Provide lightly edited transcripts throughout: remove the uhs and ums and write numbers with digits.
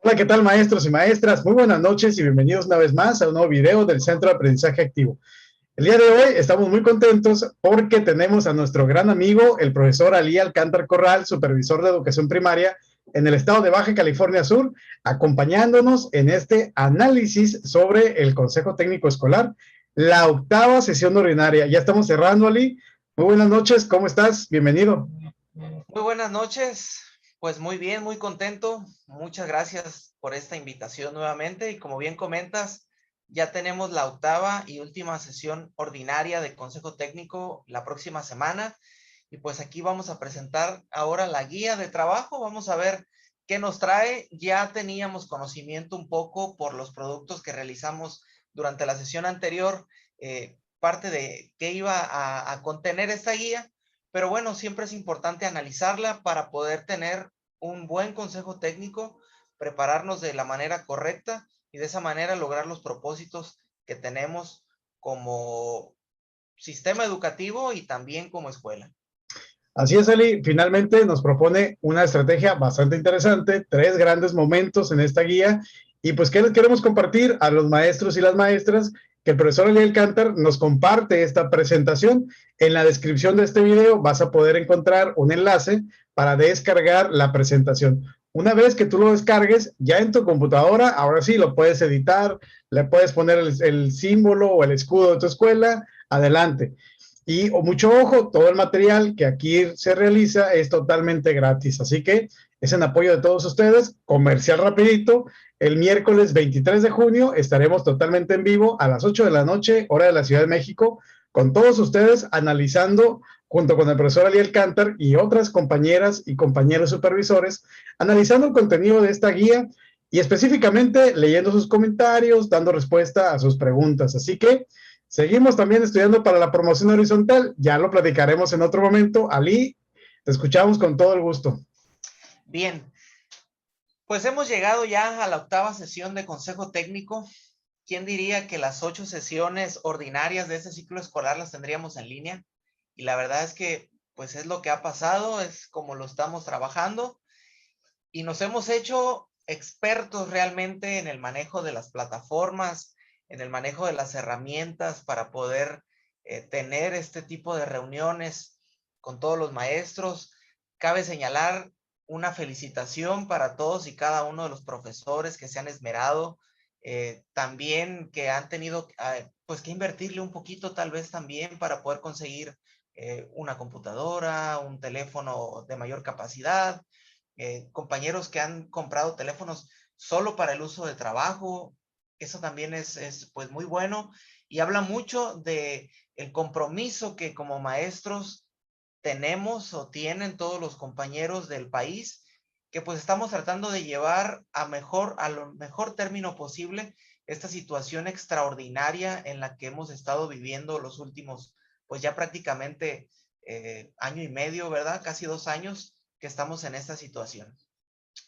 Hola, ¿qué tal maestros y maestras? Muy buenas noches y bienvenidos una vez más a un nuevo video del Centro de Aprendizaje Activo. El día de hoy estamos muy contentos porque tenemos a nuestro gran amigo, el profesor Ali Alcántar Corral, supervisor de educación primaria en el estado de Baja California Sur, acompañándonos en este análisis sobre el Consejo Técnico Escolar, la octava sesión ordinaria. Ya estamos cerrando, Ali. Muy buenas noches, ¿cómo estás? Bienvenido. Muy buenas noches, pues muy bien, muy contento. Muchas gracias por esta invitación nuevamente y como bien comentas, ya tenemos la octava y última sesión ordinaria de Consejo Técnico la próxima semana y pues aquí vamos a presentar ahora la guía de trabajo. Vamos a ver qué nos trae. Ya teníamos conocimiento un poco por los productos que realizamos durante la sesión anterior, parte de qué iba a contener esta guía. Pero bueno, siempre es importante analizarla para poder tener un buen consejo técnico, prepararnos de la manera correcta y de esa manera lograr los propósitos que tenemos como sistema educativo y también como escuela. Así es, Ali. Finalmente nos propone una estrategia bastante interesante, tres grandes momentos en esta guía. Y pues, ¿qué les queremos compartir a los maestros y las maestras? Que el profesor Ali Alcántar nos comparte esta presentación. En la descripción de este video vas a poder encontrar un enlace para descargar la presentación. Una vez que tú lo descargues, ya en tu computadora, ahora sí lo puedes editar, le puedes poner el símbolo o el escudo de tu escuela, adelante. Y mucho ojo, todo el material que aquí se realiza es totalmente gratis, así que es en apoyo de todos ustedes. Comercial rapidito, el miércoles 23 de junio estaremos totalmente en vivo a las 8 de la noche, hora de la Ciudad de México, con todos ustedes analizando, junto con el profesor Ali Alcántar y otras compañeras y compañeros supervisores, analizando el contenido de esta guía y específicamente leyendo sus comentarios, dando respuesta a sus preguntas. Así que seguimos también estudiando para la promoción horizontal. Ya lo platicaremos en otro momento. Ali, te escuchamos con todo el gusto. Bien, pues hemos llegado ya a la octava sesión de Consejo Técnico. ¿Quién diría que las 8 sesiones ordinarias de este ciclo escolar las tendríamos en línea? Y la verdad es que pues es lo que ha pasado, es como lo estamos trabajando. Y nos hemos hecho expertos realmente en el manejo de las plataformas, en el manejo de las herramientas para poder tener este tipo de reuniones con todos los maestros. Cabe señalar una felicitación para todos y cada uno de los profesores que se han esmerado, también que han tenido pues que invertirle un poquito tal vez también para poder conseguir una computadora, un teléfono de mayor capacidad, compañeros que han comprado teléfonos solo para el uso de trabajo. Eso también es pues muy bueno y habla mucho de el compromiso que como maestros tenemos o tienen todos los compañeros del país, que pues estamos tratando de llevar a lo mejor término posible esta situación extraordinaria en la que hemos estado viviendo los últimos, pues ya prácticamente año y medio, ¿verdad? Casi 2 años que estamos en esta situación.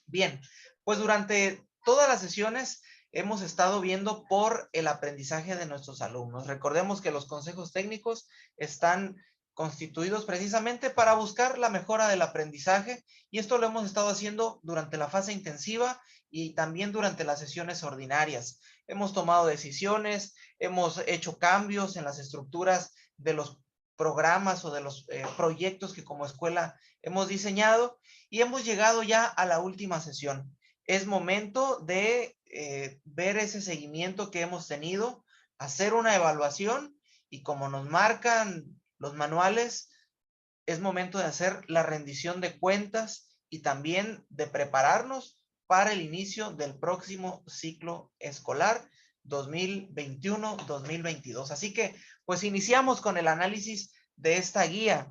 Bien, pues durante todas las sesiones hemos estado viendo por el aprendizaje de nuestros alumnos. Recordemos que los consejos técnicos están constituidos precisamente para buscar la mejora del aprendizaje y esto lo hemos estado haciendo durante la fase intensiva y también durante las sesiones ordinarias. Hemos tomado decisiones, hemos hecho cambios en las estructuras de los programas o de los proyectos que como escuela hemos diseñado y hemos llegado ya a la última sesión. Es momento de ver ese seguimiento que hemos tenido, hacer una evaluación y como nos marcan los manuales, es momento de hacer la rendición de cuentas y también de prepararnos para el inicio del próximo ciclo escolar 2021-2022. Así que, pues iniciamos con el análisis de esta guía.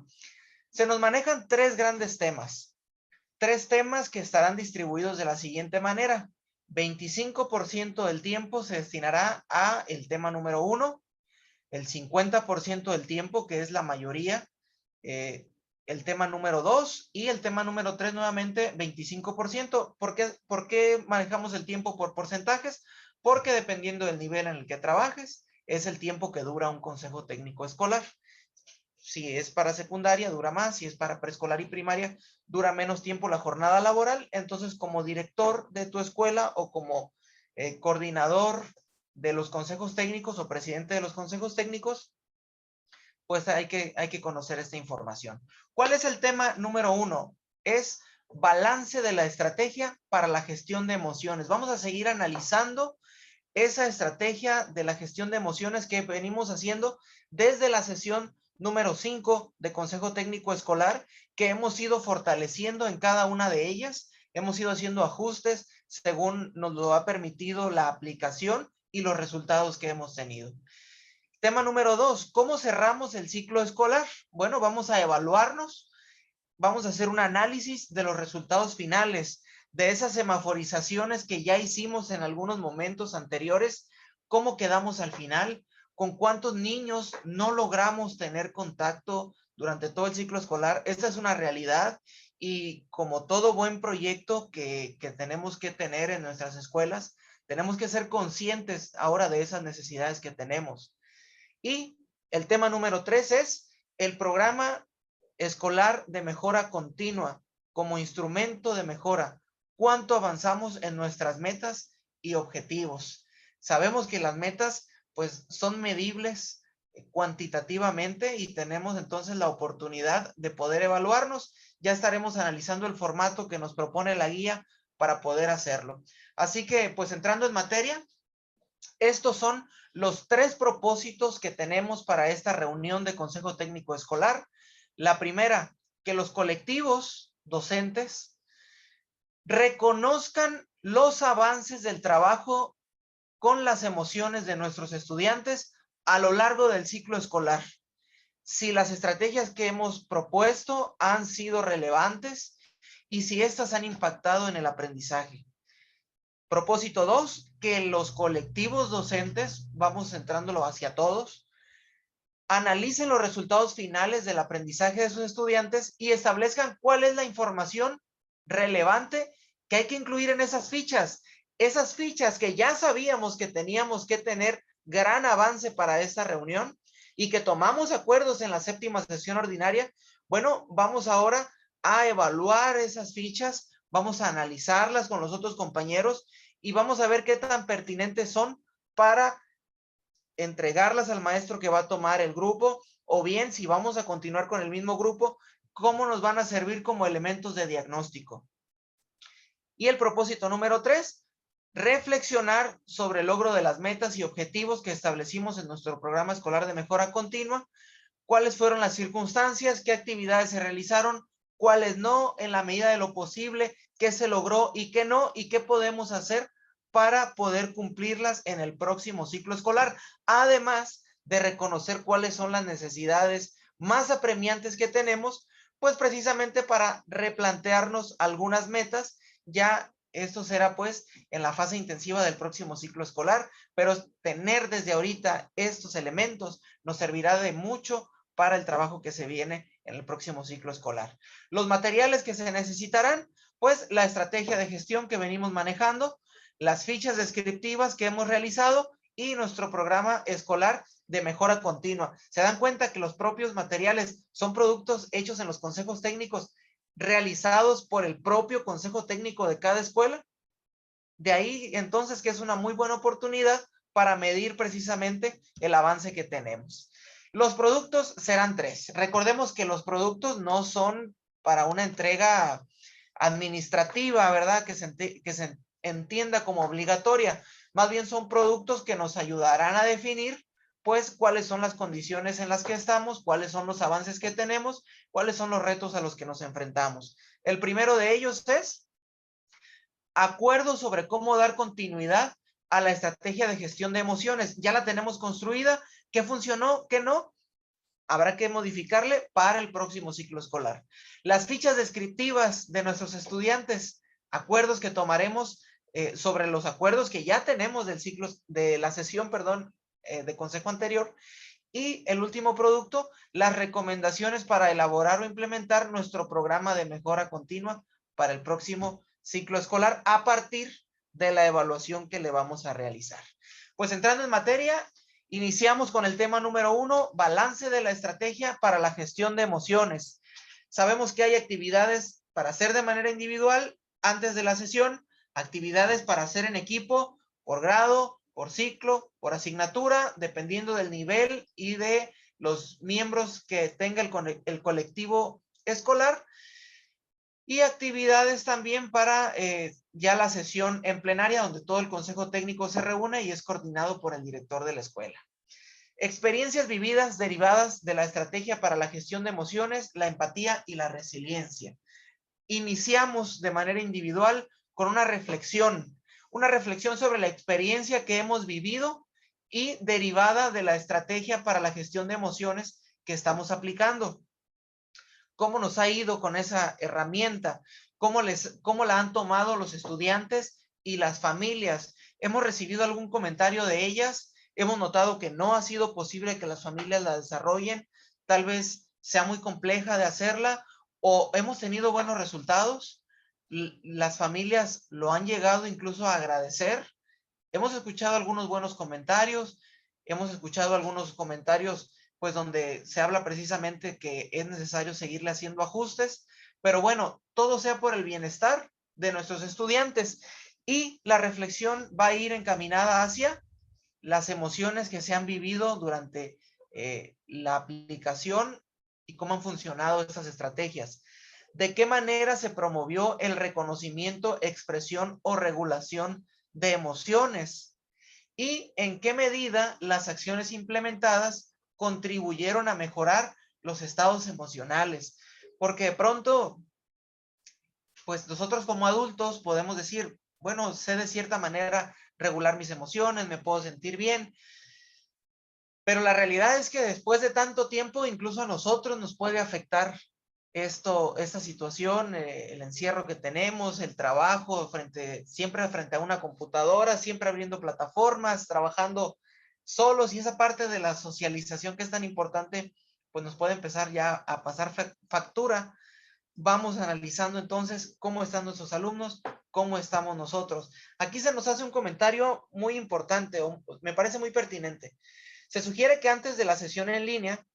Se nos manejan tres grandes temas. Tres temas que estarán distribuidos de la siguiente manera. 25% del tiempo se destinará a el tema número 1, el 50% del tiempo, que es la mayoría, el tema número 2 y el tema número 3 nuevamente 25%. ¿Por qué manejamos el tiempo por porcentajes? Porque dependiendo del nivel en el que trabajes, es el tiempo que dura un consejo técnico escolar. Si es para secundaria, dura más. Si es para preescolar y primaria, dura menos tiempo la jornada laboral. Entonces, como director de tu escuela o como coordinador de los consejos técnicos o presidente de los consejos técnicos, pues hay que conocer esta información. ¿Cuál es el tema número 1? Es balance de la estrategia para la gestión de emociones. Vamos a seguir analizando esa estrategia de la gestión de emociones que venimos haciendo desde la sesión número 5 de Consejo Técnico Escolar, que hemos ido fortaleciendo en cada una de ellas. Hemos ido haciendo ajustes según nos lo ha permitido la aplicación y los resultados que hemos tenido. Tema número 2, ¿cómo cerramos el ciclo escolar? Bueno, vamos a evaluarnos, vamos a hacer un análisis de los resultados finales, de esas semaforizaciones que ya hicimos en algunos momentos anteriores, cómo quedamos al final, con cuántos niños no logramos tener contacto durante todo el ciclo escolar. Esta es una realidad y como todo buen proyecto que tenemos que tener en nuestras escuelas, tenemos que ser conscientes ahora de esas necesidades que tenemos. Y el tema número 3 es el programa escolar de mejora continua como instrumento de mejora. ¿Cuánto avanzamos en nuestras metas y objetivos? Sabemos que las metas pues son medibles cuantitativamente y tenemos entonces la oportunidad de poder evaluarnos. Ya estaremos analizando el formato que nos propone la guía para poder hacerlo. Así que pues entrando en materia, estos son los 3 propósitos que tenemos para esta reunión de Consejo Técnico Escolar. La primera, que los colectivos docentes reconozcan los avances del trabajo con las emociones de nuestros estudiantes a lo largo del ciclo escolar. Si las estrategias que hemos propuesto han sido relevantes y si estas han impactado en el aprendizaje. Propósito 2, que los colectivos docentes, vamos centrándolo hacia todos, analicen los resultados finales del aprendizaje de sus estudiantes y establezcan cuál es la información relevante que hay que incluir en esas fichas. Esas fichas que ya sabíamos que teníamos que tener gran avance para esta reunión y que tomamos acuerdos en la 7ª sesión ordinaria. Bueno, vamos ahora a evaluar esas fichas, vamos a analizarlas con los otros compañeros y vamos a ver qué tan pertinentes son para entregarlas al maestro que va a tomar el grupo, o bien si vamos a continuar con el mismo grupo, cómo nos van a servir como elementos de diagnóstico. Y el propósito número 3, reflexionar sobre el logro de las metas y objetivos que establecimos en nuestro programa escolar de mejora continua, cuáles fueron las circunstancias, qué actividades se realizaron, cuáles no, en la medida de lo posible, qué se logró y qué no, y qué podemos hacer para poder cumplirlas en el próximo ciclo escolar, además de reconocer cuáles son las necesidades más apremiantes que tenemos, pues precisamente para replantearnos algunas metas. Ya esto será pues en la fase intensiva del próximo ciclo escolar, pero tener desde ahorita estos elementos nos servirá de mucho para el trabajo que se viene en el próximo ciclo escolar. Los materiales que se necesitarán, pues la estrategia de gestión que venimos manejando, las fichas descriptivas que hemos realizado y nuestro programa escolar de mejora continua. ¿Se dan cuenta que los propios materiales son productos hechos en los consejos técnicos realizados por el propio consejo técnico de cada escuela? De ahí entonces que es una muy buena oportunidad para medir precisamente el avance que tenemos. Los productos serán 3. Recordemos que los productos no son para una entrega administrativa, ¿verdad? Que se entienda como obligatoria. Más bien son productos que nos ayudarán a definir, pues, cuáles son las condiciones en las que estamos, cuáles son los avances que tenemos, cuáles son los retos a los que nos enfrentamos. El primero de ellos es acuerdo sobre cómo dar continuidad a la estrategia de gestión de emociones. Ya la tenemos construida. ¿Qué funcionó? ¿Qué no? Habrá que modificarle para el próximo ciclo escolar. Las fichas descriptivas de nuestros estudiantes, acuerdos que tomaremos sobre los acuerdos que ya tenemos del ciclo, de la sesión, perdón, de consejo anterior. Y el último producto, las recomendaciones para elaborar o implementar nuestro programa de mejora continua para el próximo ciclo escolar a partir de la evaluación que le vamos a realizar. Pues entrando en materia, Iniciamos con el tema número 1, balance de la estrategia para la gestión de emociones. Sabemos que hay actividades para hacer de manera individual antes de la sesión, actividades para hacer en equipo, por grado, por ciclo, por asignatura, dependiendo del nivel y de los miembros que tenga el colectivo escolar, y actividades también para ya la sesión en plenaria, donde todo el consejo técnico se reúne y es coordinado por el director de la escuela. Experiencias vividas derivadas de la estrategia para la gestión de emociones, la empatía y la resiliencia. Iniciamos de manera individual con una reflexión sobre la experiencia que hemos vivido y derivada de la estrategia para la gestión de emociones que estamos aplicando. ¿Cómo nos ha ido con esa herramienta? ¿Cómo la han tomado los estudiantes y las familias? ¿Hemos recibido algún comentario de ellas? Hemos notado que no ha sido posible que las familias la desarrollen. Tal vez sea muy compleja de hacerla, o hemos tenido buenos resultados. Las familias lo han llegado incluso a agradecer. Hemos escuchado algunos buenos comentarios. Hemos escuchado algunos comentarios pues donde se habla precisamente que es necesario seguirle haciendo ajustes, pero bueno, todo sea por el bienestar de nuestros estudiantes, y la reflexión va a ir encaminada hacia las emociones que se han vivido durante la aplicación y cómo han funcionado estas estrategias. ¿De qué manera se promovió el reconocimiento, expresión o regulación de emociones? ¿Y en qué medida las acciones implementadas contribuyeron a mejorar los estados emocionales? Porque de pronto, pues nosotros como adultos podemos decir, bueno, sé de cierta manera regular mis emociones, me puedo sentir bien, pero la realidad es que después de tanto tiempo, incluso a nosotros nos puede afectar esta situación, el encierro que tenemos, el trabajo, siempre frente a una computadora, siempre abriendo plataformas, trabajando solos, y esa parte de la socialización que es tan importante, pues nos puede empezar ya a pasar factura. Vamos analizando entonces cómo están nuestros alumnos, cómo estamos nosotros. Aquí se nos hace un comentario muy importante, me parece muy pertinente. Se sugiere que antes de la sesión en línea,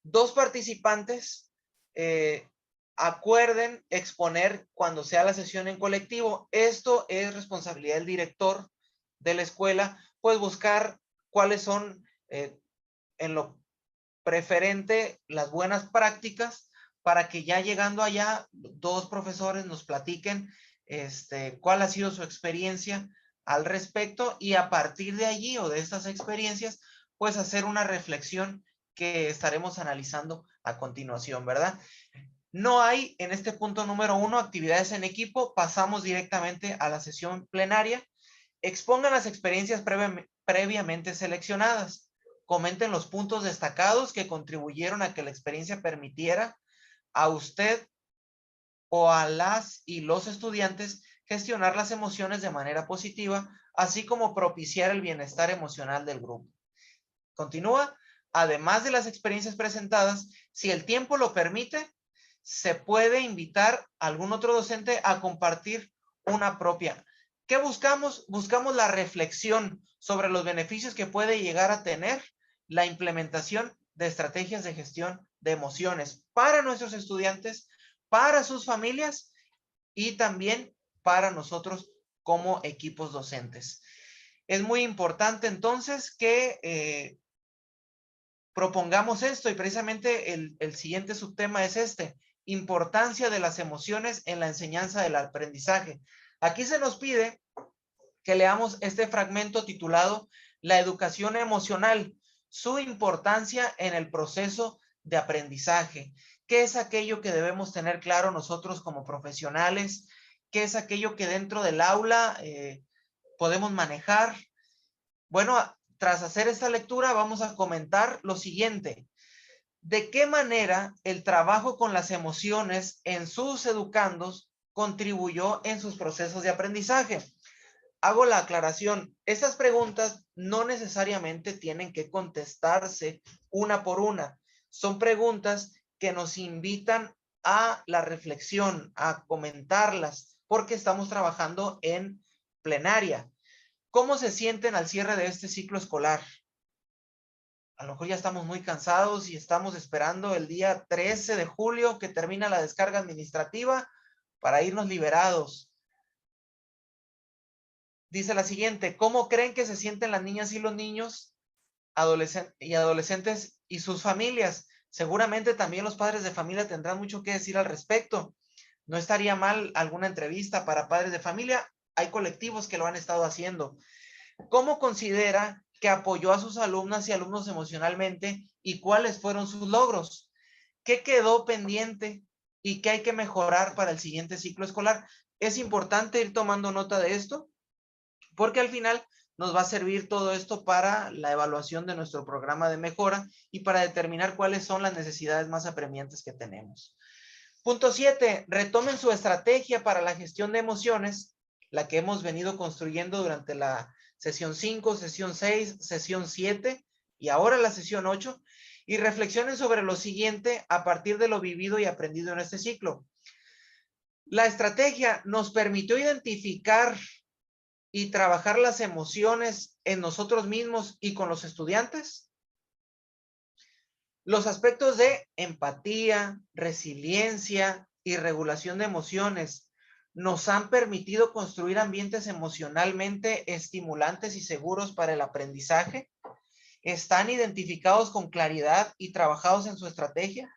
2 participantes acuerden exponer cuando sea la sesión en colectivo. Esto es responsabilidad del director de la escuela, pues buscar cuáles son en lo preferente las buenas prácticas, para que ya llegando allá 2 profesores nos platiquen cuál ha sido su experiencia al respecto, y a partir de allí o de estas experiencias, pues hacer una reflexión que estaremos analizando a continuación, ¿verdad? No hay en este punto número 1 actividades en equipo. Pasamos directamente a la sesión plenaria. Expongan las experiencias previamente seleccionadas. Comenten los puntos destacados que contribuyeron a que la experiencia permitiera a usted o a las y los estudiantes gestionar las emociones de manera positiva, así como propiciar el bienestar emocional del grupo. Continúa. Además de las experiencias presentadas, si el tiempo lo permite, se puede invitar a algún otro docente a compartir una propia. ¿Qué buscamos? Buscamos la reflexión sobre los beneficios que puede llegar a tener la implementación de estrategias de gestión de emociones para nuestros estudiantes, para sus familias y también para nosotros como equipos docentes. Es muy importante entonces que propongamos esto, y precisamente el siguiente subtema es importancia de las emociones en la enseñanza del aprendizaje. Aquí se nos pide que leamos este fragmento titulado La educación emocional, su importancia en el proceso de aprendizaje. ¿Qué es aquello que debemos tener claro nosotros como profesionales? ¿Qué es aquello que dentro del aula podemos manejar? Bueno, tras hacer esta lectura vamos a comentar lo siguiente: ¿de qué manera el trabajo con las emociones en sus educandos contribuyó en sus procesos de aprendizaje? Hago la aclaración, estas preguntas no necesariamente tienen que contestarse una por una. Son preguntas que nos invitan a la reflexión, a comentarlas, porque estamos trabajando en plenaria. ¿Cómo se sienten al cierre de este ciclo escolar? A lo mejor ya estamos muy cansados y estamos esperando el día 13 de julio que termina la descarga administrativa para irnos liberados. Dice la siguiente, ¿cómo creen que se sienten las niñas y los niños adolescentes y sus familias? Seguramente también los padres de familia tendrán mucho que decir al respecto. No estaría mal alguna entrevista para padres de familia. Hay colectivos que lo han estado haciendo. ¿Cómo considera que apoyó a sus alumnas y alumnos emocionalmente y cuáles fueron sus logros? ¿Qué quedó pendiente y qué hay que mejorar para el siguiente ciclo escolar? Es importante ir tomando nota de esto porque al final nos va a servir todo esto para la evaluación de nuestro programa de mejora y para determinar cuáles son las necesidades más apremiantes que tenemos. Punto 7, retomen su estrategia para la gestión de emociones, la que hemos venido construyendo durante la sesión 5, sesión 6, sesión 7 y ahora la sesión 8, y reflexionen sobre lo siguiente a partir de lo vivido y aprendido en este ciclo. La estrategia nos permitió identificar y trabajar las emociones en nosotros mismos y con los estudiantes. Los aspectos de empatía, resiliencia y regulación de emociones nos han permitido construir ambientes emocionalmente estimulantes y seguros para el aprendizaje. ¿Están identificados con claridad y trabajados en su estrategia?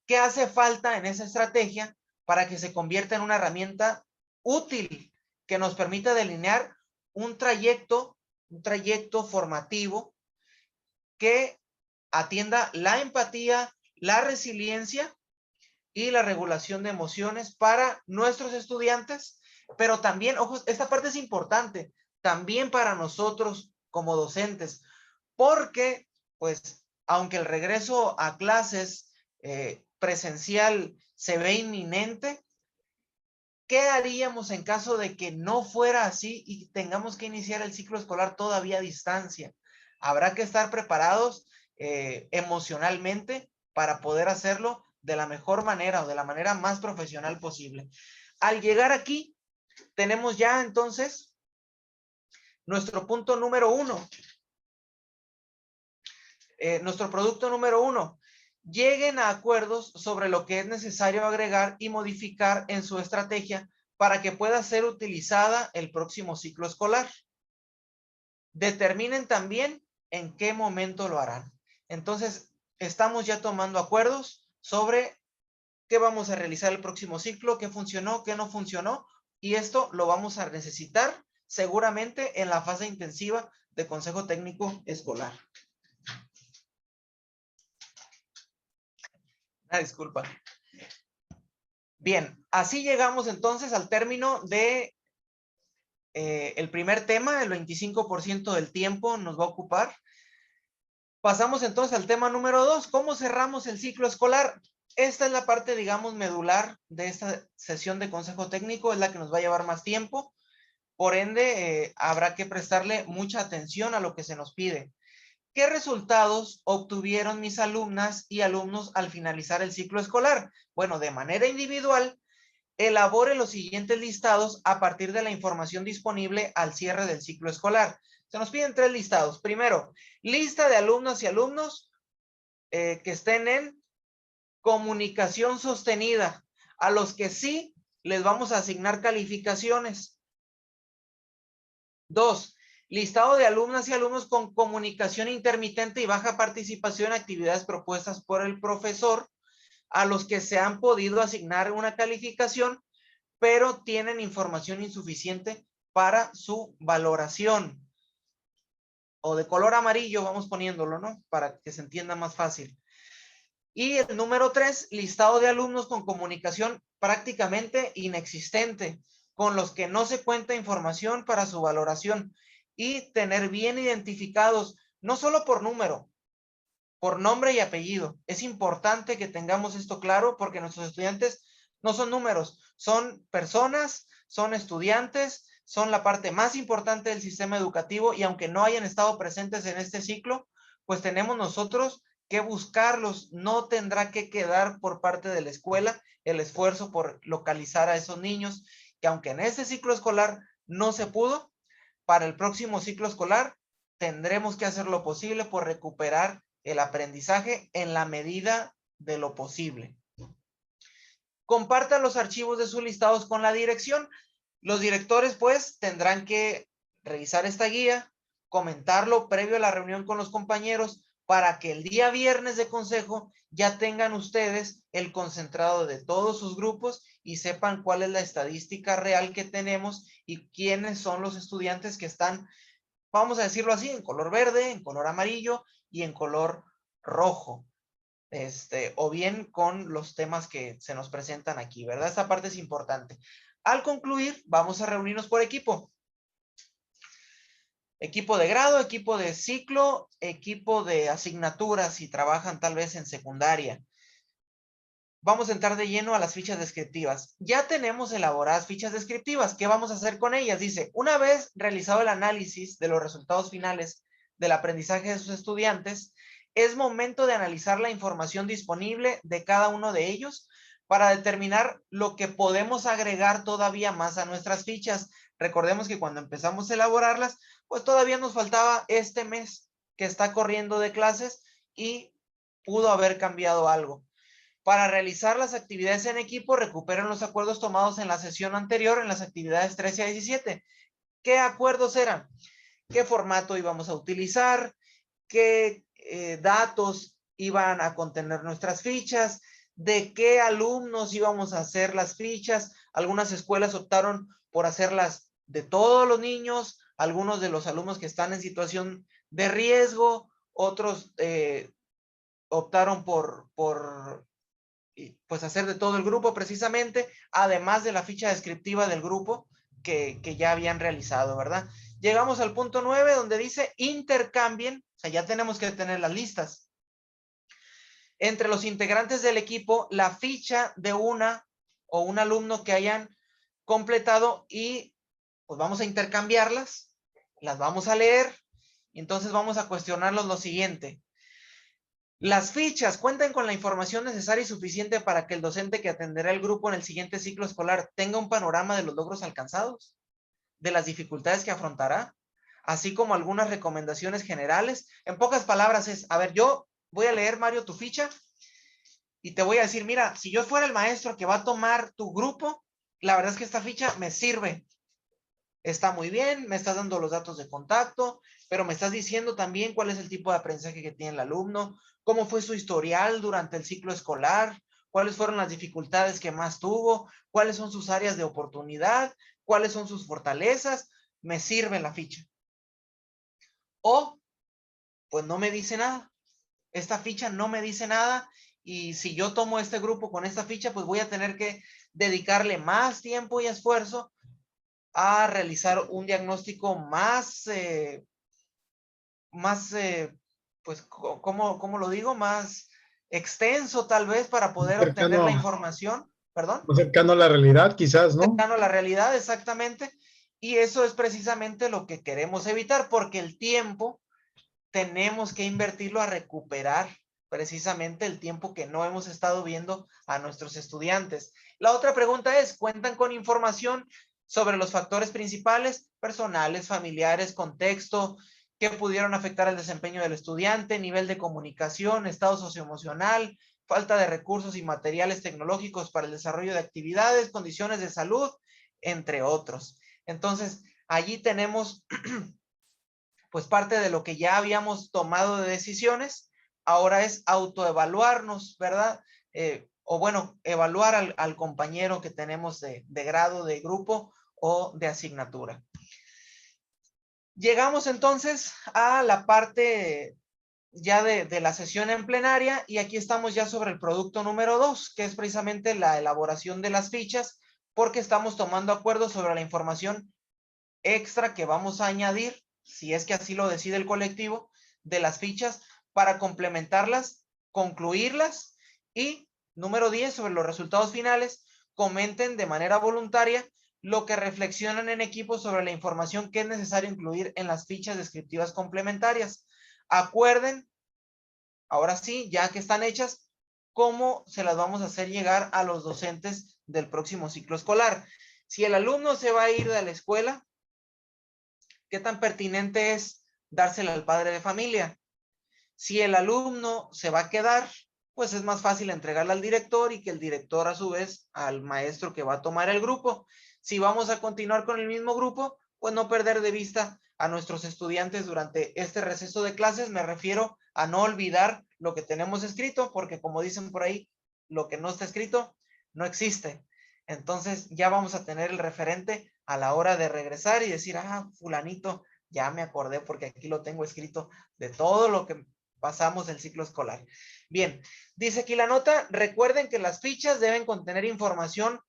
¿Qué hace falta en esa estrategia para que se convierta en una herramienta útil que nos permita delinear un trayecto formativo que atienda la empatía, la resiliencia y la regulación de emociones para nuestros estudiantes, pero también, ojo, esta parte es importante, también para nosotros como docentes, porque, pues, aunque el regreso a clases presencial se ve inminente, ¿qué haríamos en caso de que no fuera así y tengamos que iniciar el ciclo escolar todavía a distancia? Habrá que estar preparados emocionalmente para poder hacerlo de la mejor manera o de la manera más profesional posible. Al llegar aquí, tenemos ya entonces nuestro punto número 1. Nuestro producto número 1. Lleguen a acuerdos sobre lo que es necesario agregar y modificar en su estrategia para que pueda ser utilizada el próximo ciclo escolar. Determinen también en qué momento lo harán. Entonces, estamos ya tomando acuerdos sobre qué vamos a realizar el próximo ciclo, qué funcionó, qué no funcionó, y esto lo vamos a necesitar seguramente en la fase intensiva de Consejo Técnico Escolar. Disculpa. Bien, así llegamos entonces al término de el primer tema. El 25% del tiempo nos va a ocupar. Pasamos entonces al tema número 2. ¿Cómo cerramos el ciclo escolar? Esta es la parte, digamos, medular de esta sesión de consejo técnico. Es la que nos va a llevar más tiempo. Por ende, habrá que prestarle mucha atención a lo que se nos pide. ¿Qué resultados obtuvieron mis alumnas y alumnos al finalizar el ciclo escolar? Bueno, de manera individual, elabore los siguientes listados a partir de la información disponible al cierre del ciclo escolar. Se nos piden 3 listados. Primero, lista de alumnas y alumnos que estén en comunicación sostenida, a los que sí les vamos a asignar calificaciones. 2, listado de alumnas y alumnos con comunicación intermitente y baja participación en actividades propuestas por el profesor, a los que se han podido asignar una calificación, pero tienen información insuficiente para su valoración. O de color amarillo, vamos poniéndolo, ¿no? Para que se entienda más fácil. Y el número 3, listado de alumnos con comunicación prácticamente inexistente, con los que no se cuenta información para su valoración, y tener bien identificados, no solo por número, por nombre y apellido. Es importante que tengamos esto claro porque nuestros estudiantes no son números, son personas, son estudiantes, son la parte más importante del sistema educativo, y aunque no hayan estado presentes en este ciclo, pues tenemos nosotros que buscarlos. No tendrá que quedar por parte de la escuela el esfuerzo por localizar a esos niños, que aunque en este ciclo escolar no se pudo, para el próximo ciclo escolar tendremos que hacer lo posible por recuperar el aprendizaje en la medida de lo posible. Compartan los archivos de sus listados con la dirección. Los directores, pues, tendrán que revisar esta guía, comentarlo previo a la reunión con los compañeros para que el día viernes de consejo ya tengan ustedes el concentrado de todos sus grupos y sepan cuál es la estadística real que tenemos y quiénes son los estudiantes que están, vamos a decirlo así, en color verde, en color amarillo y en color rojo. O bien con los temas que se nos presentan aquí, ¿verdad? Esta parte es importante. Al concluir, vamos a reunirnos por equipo. Equipo de grado, equipo de ciclo, equipo de asignaturas si trabajan tal vez en secundaria. Vamos a entrar de lleno a las fichas descriptivas. Ya tenemos elaboradas fichas descriptivas. ¿Qué vamos a hacer con ellas? Dice, una vez realizado el análisis de los resultados finales del aprendizaje de sus estudiantes, es momento de analizar la información disponible de cada uno de ellos para determinar lo que podemos agregar todavía más a nuestras fichas. Recordemos que cuando empezamos a elaborarlas, pues todavía nos faltaba este mes que está corriendo de clases y pudo haber cambiado algo. Para realizar las actividades en equipo, recuperen los acuerdos tomados en la sesión anterior en las actividades 13 a 17. ¿Qué acuerdos eran? ¿Qué formato íbamos a utilizar? ¿Qué datos iban a contener nuestras fichas? ¿De qué alumnos íbamos a hacer las fichas? Algunas escuelas optaron por hacerlas de todos los niños, algunos de los alumnos que están en situación de riesgo, otros optaron por pues hacer de todo el grupo precisamente, además de la ficha descriptiva del grupo que ya habían realizado, ¿verdad? Llegamos al punto 9 donde dice intercambien, o sea, ya tenemos que tener las listas. Entre los integrantes del equipo, la ficha de una o un alumno que hayan completado y pues vamos a intercambiarlas, las vamos a leer y entonces vamos a cuestionarlos lo siguiente. Las fichas cuentan con la información necesaria y suficiente para que el docente que atenderá el grupo en el siguiente ciclo escolar tenga un panorama de los logros alcanzados, de las dificultades que afrontará, así como algunas recomendaciones generales. En pocas palabras es, a ver, yo voy a leer, Mario, tu ficha y te voy a decir, mira, si yo fuera el maestro que va a tomar tu grupo, la verdad es que esta ficha me sirve. Está muy bien, me estás dando los datos de contacto, pero me estás diciendo también cuál es el tipo de aprendizaje que tiene el alumno, cómo fue su historial durante el ciclo escolar, cuáles fueron las dificultades que más tuvo, cuáles son sus áreas de oportunidad, cuáles son sus fortalezas. Me sirve la ficha. O, pues no me dice nada. Esta ficha no me dice nada y si yo tomo este grupo con esta ficha, pues voy a tener que dedicarle más tiempo y esfuerzo a realizar un diagnóstico más, pues, ¿cómo lo digo? Más extenso tal vez para poder obtener la información, perdón. Más cercano a la realidad, quizás, ¿no? Cercano a la realidad, exactamente. Y eso es precisamente lo que queremos evitar, porque el tiempo tenemos que invertirlo a recuperar precisamente el tiempo que no hemos estado viendo a nuestros estudiantes. La otra pregunta es, ¿cuentan con información sobre los factores principales, personales, familiares, contexto, que pudieron afectar el desempeño del estudiante, nivel de comunicación, estado socioemocional, falta de recursos y materiales tecnológicos para el desarrollo de actividades, condiciones de salud, entre otros? Entonces, allí tenemos pues parte de lo que ya habíamos tomado de decisiones, ahora es autoevaluarnos, ¿verdad? O bueno, evaluar al compañero que tenemos de grado, de grupo o de asignatura. Llegamos entonces a la parte ya de la sesión en plenaria y aquí estamos ya sobre el producto número 2, que es precisamente la elaboración de las fichas, porque estamos tomando acuerdos sobre la información extra que vamos a añadir, si es que así lo decide el colectivo, de las fichas para complementarlas, concluirlas y, número 10, sobre los resultados finales, comenten de manera voluntaria lo que reflexionan en equipo sobre la información que es necesario incluir en las fichas descriptivas complementarias. Acuerden, ahora sí, ya que están hechas, cómo se las vamos a hacer llegar a los docentes del próximo ciclo escolar. Si el alumno se va a ir de la escuela, ¿Qué tan pertinente es dársela al padre de familia? Si el alumno se va a quedar, pues es más fácil entregarla al director y que el director a su vez al maestro que va a tomar el grupo. Si vamos a continuar con el mismo grupo, pues no perder de vista a nuestros estudiantes durante este receso de clases. Me refiero a no olvidar lo que tenemos escrito, porque como dicen por ahí, lo que no está escrito no existe. Entonces ya vamos a tener el referente a la hora de regresar y decir, ah, fulanito, ya me acordé porque aquí lo tengo escrito de todo lo que pasamos el ciclo escolar. Bien, dice aquí la nota, recuerden que las fichas deben contener información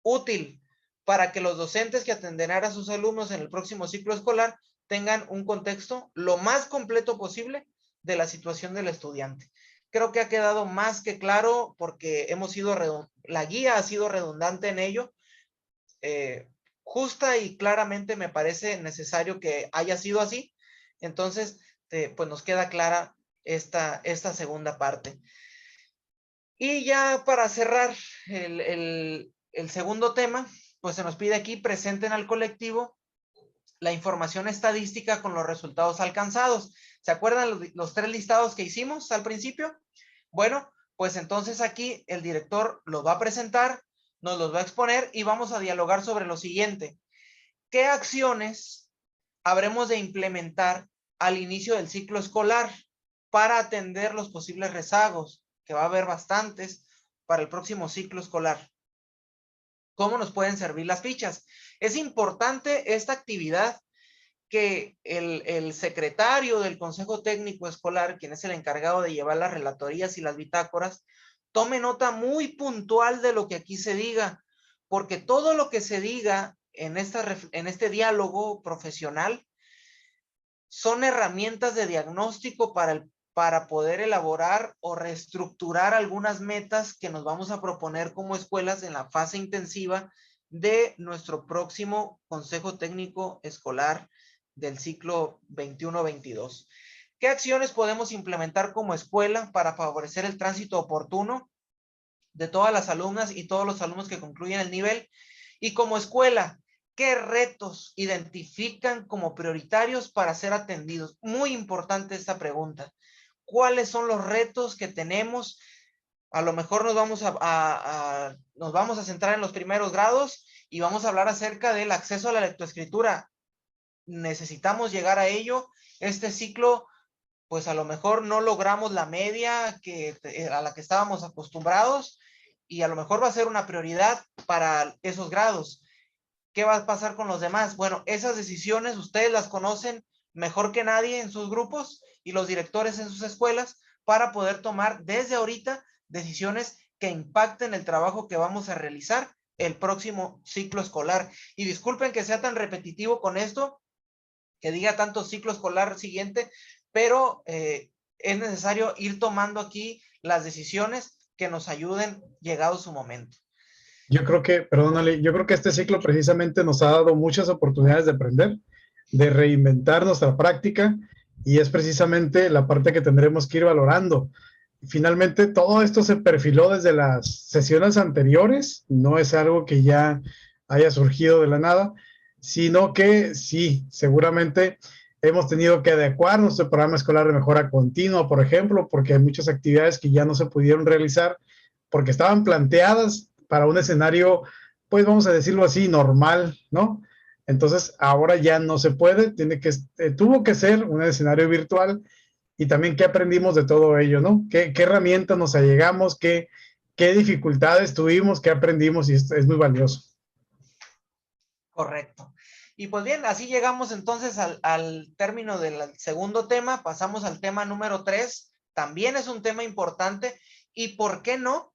útil para que los docentes que atenderán a sus alumnos en el próximo ciclo escolar tengan un contexto lo más completo posible de la situación del estudiante. Creo que ha quedado más que claro porque la guía ha sido redundante en ello. Justa y claramente me parece necesario que haya sido así. Entonces, pues nos queda clara esta segunda parte. Y ya para cerrar el segundo tema, pues se nos pide aquí presenten al colectivo la información estadística con los resultados alcanzados. ¿Se acuerdan los 3 listados que hicimos al principio? Bueno, pues entonces aquí el director los va a presentar, nos los va a exponer y vamos a dialogar sobre lo siguiente. ¿Qué acciones habremos de implementar al inicio del ciclo escolar para atender los posibles rezagos, que va a haber bastantes para el próximo ciclo escolar? ¿Cómo nos pueden servir las fichas? Es importante esta actividad que el secretario del Consejo Técnico Escolar, quien es el encargado de llevar las relatorías y las bitácoras, tome nota muy puntual de lo que aquí se diga, porque todo lo que se diga en este diálogo profesional son herramientas de diagnóstico para poder elaborar o reestructurar algunas metas que nos vamos a proponer como escuelas en la fase intensiva de nuestro próximo Consejo Técnico Escolar del ciclo 21-22. ¿Qué acciones podemos implementar como escuela para favorecer el tránsito oportuno de todas las alumnas y todos los alumnos que concluyen el nivel? Y como escuela, ¿qué retos identifican como prioritarios para ser atendidos? Muy importante esta pregunta. ¿Cuáles son los retos que tenemos? A lo mejor nos vamos a centrar en los primeros grados y vamos a hablar acerca del acceso a la lectoescritura. Necesitamos llegar a ello. Este ciclo, pues a lo mejor no logramos la media a la que estábamos acostumbrados y a lo mejor va a ser una prioridad para esos grados. ¿Qué va a pasar con los demás? Bueno, esas decisiones ustedes las conocen mejor que nadie en sus grupos y los directores en sus escuelas para poder tomar desde ahorita decisiones que impacten el trabajo que vamos a realizar el próximo ciclo escolar. Y disculpen que sea tan repetitivo con esto, que diga tanto ciclo escolar siguiente, pero es necesario ir tomando aquí las decisiones que nos ayuden llegado su momento. Yo creo que, perdónale, yo creo que este ciclo precisamente nos ha dado muchas oportunidades de aprender, de reinventar nuestra práctica, y es precisamente la parte que tendremos que ir valorando. Finalmente, todo esto se perfiló desde las sesiones anteriores, no es algo que ya haya surgido de la nada, sino que sí, seguramente hemos tenido que adecuar nuestro programa escolar de mejora continua, por ejemplo, porque hay muchas actividades que ya no se pudieron realizar porque estaban planteadas para un escenario, pues vamos a decirlo así, normal, ¿no? Entonces, ahora ya no se puede, tuvo que ser un escenario virtual. Y también qué aprendimos de todo ello, ¿no? ¿Qué herramientas nos allegamos? ¿Qué dificultades tuvimos? ¿Qué aprendimos? Y esto es muy valioso. Correcto. Y pues bien, así llegamos entonces al término del segundo tema. Pasamos al tema número 3. También es un tema importante. ¿Y por qué no?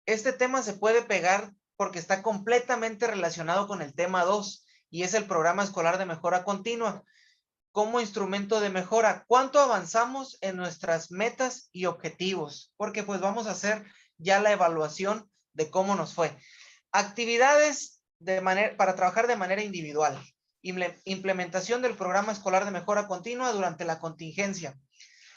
Este tema se puede pegar porque está completamente relacionado con el tema 2 y es el programa escolar de mejora continua. Como instrumento de mejora, ¿cuánto avanzamos en nuestras metas y objetivos? Porque pues vamos a hacer ya la evaluación de cómo nos fue. Actividades para trabajar de manera individual. Implementación del programa escolar de mejora continua durante la contingencia.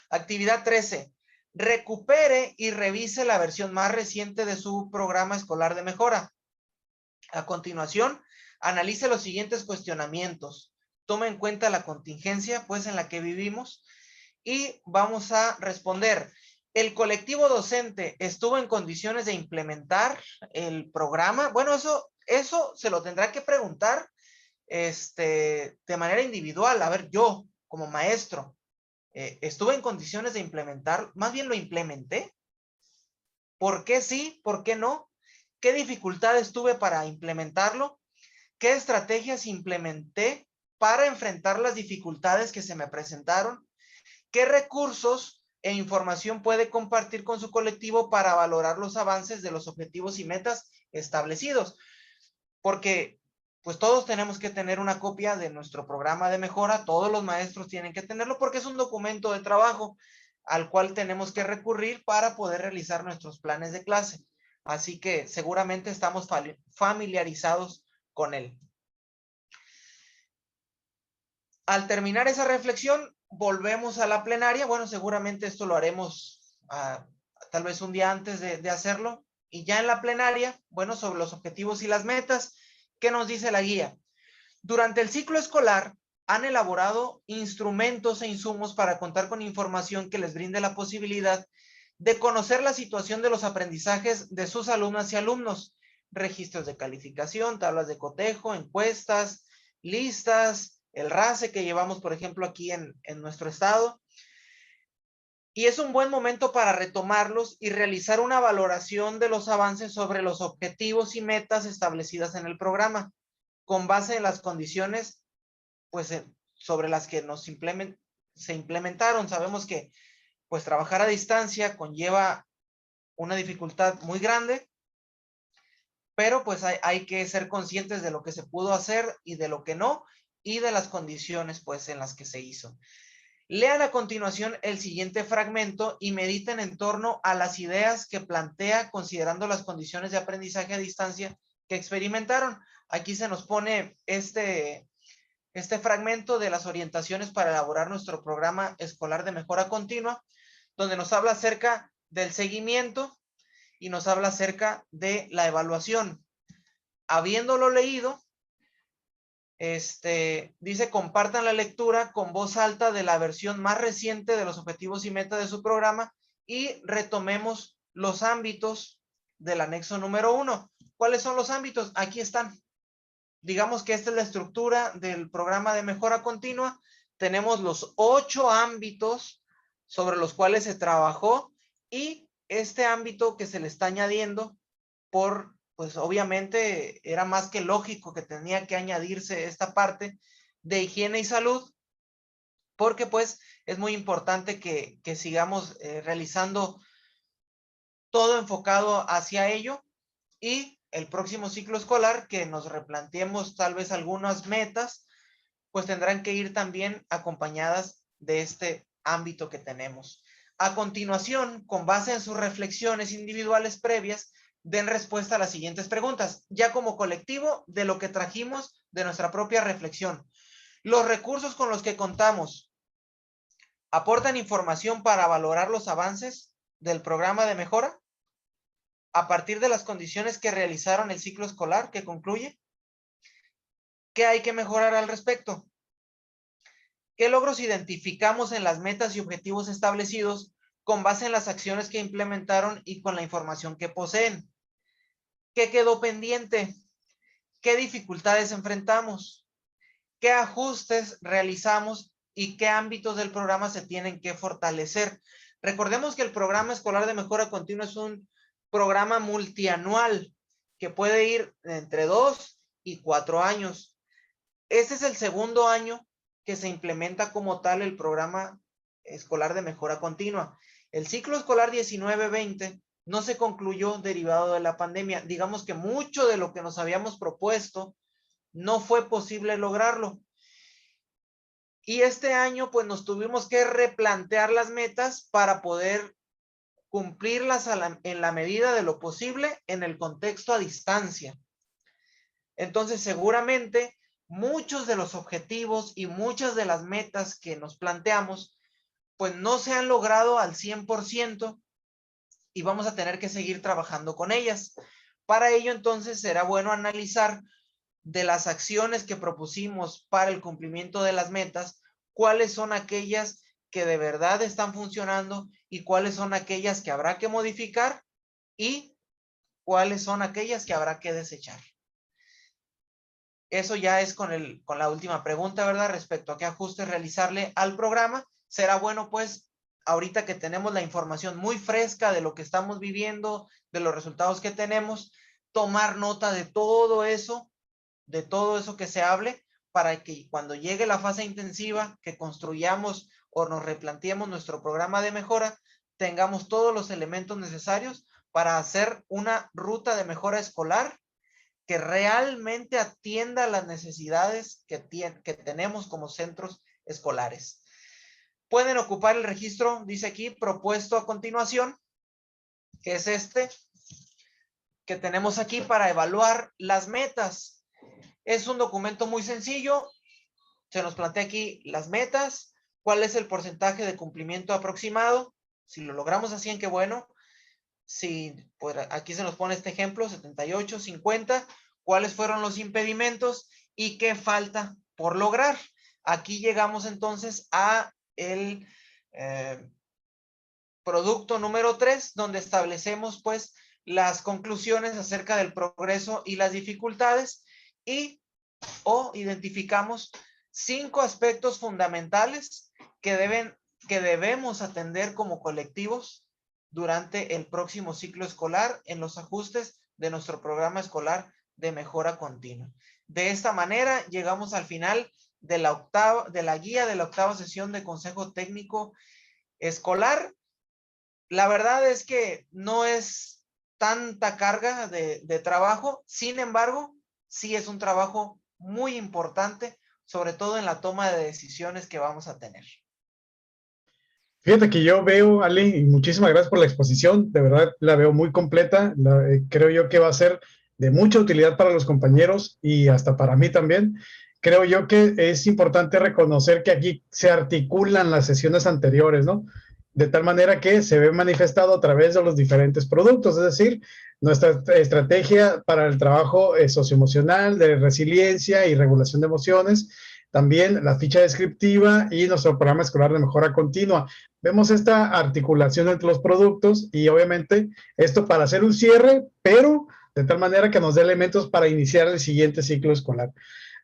Actividad 13. Recupere y revise la versión más reciente de su programa escolar de mejora. A continuación, analice los siguientes cuestionamientos. toma en cuenta la contingencia pues en la que vivimos y vamos a responder. ¿El colectivo docente estuvo en condiciones de implementar el programa? Bueno, eso se lo tendrá que preguntar de manera individual. A ver, yo como maestro, ¿estuve en condiciones de implementar? Más bien lo implementé. ¿Por qué sí? ¿Por qué no? ¿Qué dificultades tuve para implementarlo? ¿Qué estrategias implementé para enfrentar las dificultades que se me presentaron? ¿Qué recursos e información puede compartir con su colectivo para valorar los avances de los objetivos y metas establecidos? Porque pues todos tenemos que tener una copia de nuestro programa de mejora, todos los maestros tienen que tenerlo porque es un documento de trabajo al cual tenemos que recurrir para poder realizar nuestros planes de clase. Así que seguramente estamos familiarizados con él. Al terminar esa reflexión, volvemos a la plenaria. Bueno, seguramente esto lo haremos tal vez un día antes de hacerlo. Y ya en la plenaria, bueno, sobre los objetivos y las metas, ¿qué nos dice la guía? Durante el ciclo escolar han elaborado instrumentos e insumos para contar con información que les brinde la posibilidad de conocer la situación de los aprendizajes de sus alumnas y alumnos, registros de calificación, tablas de cotejo, encuestas, listas, el RACE que llevamos, por ejemplo, aquí en nuestro estado. Y es un buen momento para retomarlos y realizar una valoración de los avances sobre los objetivos y metas establecidas en el programa, con base en las condiciones pues sobre las que se implementaron. Sabemos que pues trabajar a distancia conlleva una dificultad muy grande, pero pues hay que ser conscientes de lo que se pudo hacer y de lo que no, y de las condiciones pues en las que se hizo. Lean a continuación el siguiente fragmento y mediten en torno a las ideas que plantea considerando las condiciones de aprendizaje a distancia que experimentaron. Aquí se nos pone este fragmento de las orientaciones para elaborar nuestro programa escolar de mejora continua, donde nos habla acerca del seguimiento y nos habla acerca de la evaluación. Habiéndolo leído, dice: compartan la lectura con voz alta de la versión más reciente de los objetivos y metas de su programa y retomemos los ámbitos del anexo número 1. ¿Cuáles son los ámbitos? Aquí están. Digamos que esta es la estructura del programa de mejora continua. Tenemos los 8 ámbitos sobre los cuales se trabajó y este ámbito que se le está añadiendo pues obviamente era más que lógico que tenía que añadirse esta parte de higiene y salud, porque pues es muy importante que sigamos realizando todo enfocado hacia ello, y el próximo ciclo escolar que nos replanteemos tal vez algunas metas, pues tendrán que ir también acompañadas de este ámbito que tenemos. A continuación, con base en sus reflexiones individuales previas, den respuesta a las siguientes preguntas, ya como colectivo de lo que trajimos de nuestra propia reflexión. ¿Los recursos con los que contamos aportan información para valorar los avances del programa de mejora a partir de las condiciones que realizaron el ciclo escolar que concluye? ¿Qué hay que mejorar al respecto? ¿Qué logros identificamos en las metas y objetivos establecidos con base en las acciones que implementaron y con la información que poseen? ¿Qué quedó pendiente? ¿Qué dificultades enfrentamos? ¿Qué ajustes realizamos y qué ámbitos del programa se tienen que fortalecer? Recordemos que el programa escolar de mejora continua es un programa multianual que puede ir entre 2 y 4 años. Este es el segundo año que se implementa como tal el programa escolar de mejora continua. El ciclo escolar 19-20 no se concluyó derivado de la pandemia. Digamos que mucho de lo que nos habíamos propuesto no fue posible lograrlo. Y este año pues nos tuvimos que replantear las metas para poder cumplirlas en la medida de lo posible en el contexto a distancia. Entonces seguramente muchos de los objetivos y muchas de las metas que nos planteamos pues no se han logrado al 100% y vamos a tener que seguir trabajando con ellas. Para ello entonces será bueno analizar de las acciones que propusimos para el cumplimiento de las metas, cuáles son aquellas que de verdad están funcionando y cuáles son aquellas que habrá que modificar y cuáles son aquellas que habrá que desechar. Eso ya es con la última pregunta, ¿verdad? Respecto a qué ajustes realizarle al programa. Será bueno, pues, ahorita que tenemos la información muy fresca de lo que estamos viviendo, de los resultados que tenemos, tomar nota de todo eso que se hable, para que cuando llegue la fase intensiva, que construyamos o nos replanteemos nuestro programa de mejora, tengamos todos los elementos necesarios para hacer una ruta de mejora escolar que realmente atienda las necesidades que tenemos como centros escolares. Pueden ocupar el registro, dice aquí, propuesto a continuación, que es este, que tenemos aquí para evaluar las metas. Es un documento muy sencillo. Se nos plantea aquí las metas, cuál es el porcentaje de cumplimiento aproximado. Si lo logramos a 100, qué bueno. Si, pues aquí se nos pone este ejemplo, 78, 50, cuáles fueron los impedimentos y qué falta por lograr. Aquí llegamos entonces a el producto número 3, donde establecemos pues las conclusiones acerca del progreso y las dificultades o identificamos 5 aspectos fundamentales que debemos atender como colectivos durante el próximo ciclo escolar en los ajustes de nuestro programa escolar de mejora continua. De esta manera llegamos al final de la guía de la octava sesión de Consejo Técnico Escolar. La verdad es que no es tanta carga de trabajo, sin embargo, sí es un trabajo muy importante, sobre todo en la toma de decisiones que vamos a tener. Fíjate que yo veo, Ali, y muchísimas gracias por la exposición, de verdad la veo muy completa, creo yo que va a ser de mucha utilidad para los compañeros y hasta para mí también. Creo yo que es importante reconocer que aquí se articulan las sesiones anteriores, ¿no? De tal manera que se ve manifestado a través de los diferentes productos, es decir, nuestra estrategia para el trabajo socioemocional, de resiliencia y regulación de emociones, también la ficha descriptiva y nuestro programa escolar de mejora continua. Vemos esta articulación entre los productos y obviamente esto para hacer un cierre, pero de tal manera que nos dé elementos para iniciar el siguiente ciclo escolar.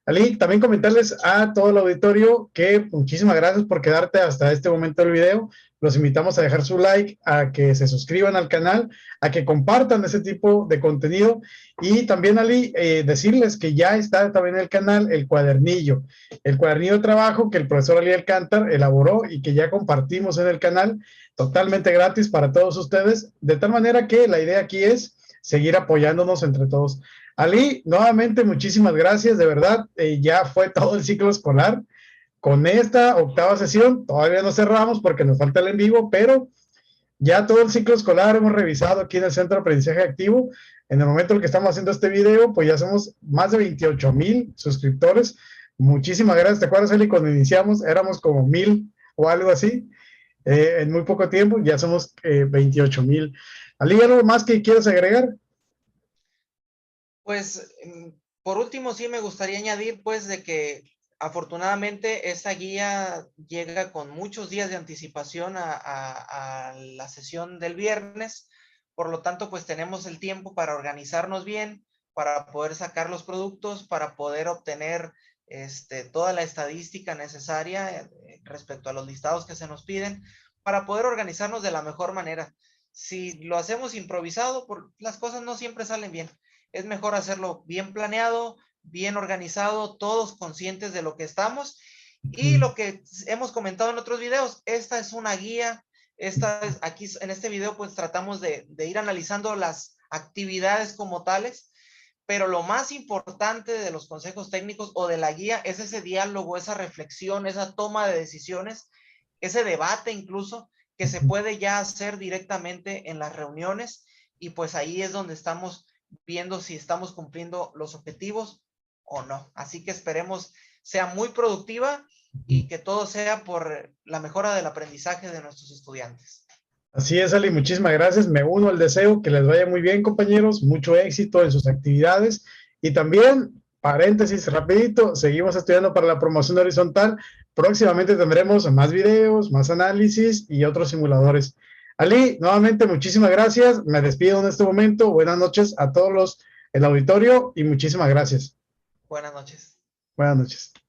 Ali, también comentarles a todo el auditorio que muchísimas gracias por quedarte hasta este momento del video. Los invitamos a dejar su like, a que se suscriban al canal, a que compartan ese tipo de contenido y también, Ali, decirles que ya está también en el canal el cuadernillo de trabajo que el profesor Ali Alcántar elaboró y que ya compartimos en el canal totalmente gratis para todos ustedes, de tal manera que la idea aquí es seguir apoyándonos entre todos. Ali, nuevamente muchísimas gracias, de verdad, ya fue todo el ciclo escolar. Con esta octava sesión todavía no cerramos porque nos falta el en vivo, pero ya todo el ciclo escolar hemos revisado aquí en el Centro de Aprendizaje Activo. En el momento en que estamos haciendo este video, pues ya somos más de 28,000 suscriptores. Muchísimas gracias. ¿Te acuerdas, Eli, cuando iniciamos éramos como 1,000 o algo así? En muy poco tiempo ya somos 28,000. Ali, ¿algo más que quieras agregar? Pues, por último, sí me gustaría añadir, pues, de que afortunadamente esta guía llega con muchos días de anticipación a la sesión del viernes. Por lo tanto, pues tenemos el tiempo para organizarnos bien, para poder sacar los productos, para poder obtener toda la estadística necesaria respecto a los listados que se nos piden, para poder organizarnos de la mejor manera. Si lo hacemos improvisado, las cosas no siempre salen bien. Es mejor hacerlo bien planeado, bien organizado, todos conscientes de lo que estamos. Y lo que hemos comentado en otros videos, esta es una guía. Aquí en este video pues tratamos de ir analizando las actividades como tales, pero lo más importante de los consejos técnicos o de la guía es ese diálogo, esa reflexión, esa toma de decisiones, ese debate incluso que se puede ya hacer directamente en las reuniones, y pues ahí es donde estamos viendo si estamos cumpliendo los objetivos o no. Así que esperemos sea muy productiva y que todo sea por la mejora del aprendizaje de nuestros estudiantes. Así es, Ali, muchísimas gracias. Me uno al deseo que les vaya muy bien, compañeros, mucho éxito en sus actividades y también paréntesis rapidito, seguimos estudiando para la promoción horizontal. Próximamente tendremos más videos, más análisis y otros simuladores. Ali, nuevamente muchísimas gracias. Me despido en este momento. Buenas noches a todos el auditorio y muchísimas gracias. Buenas noches. Buenas noches.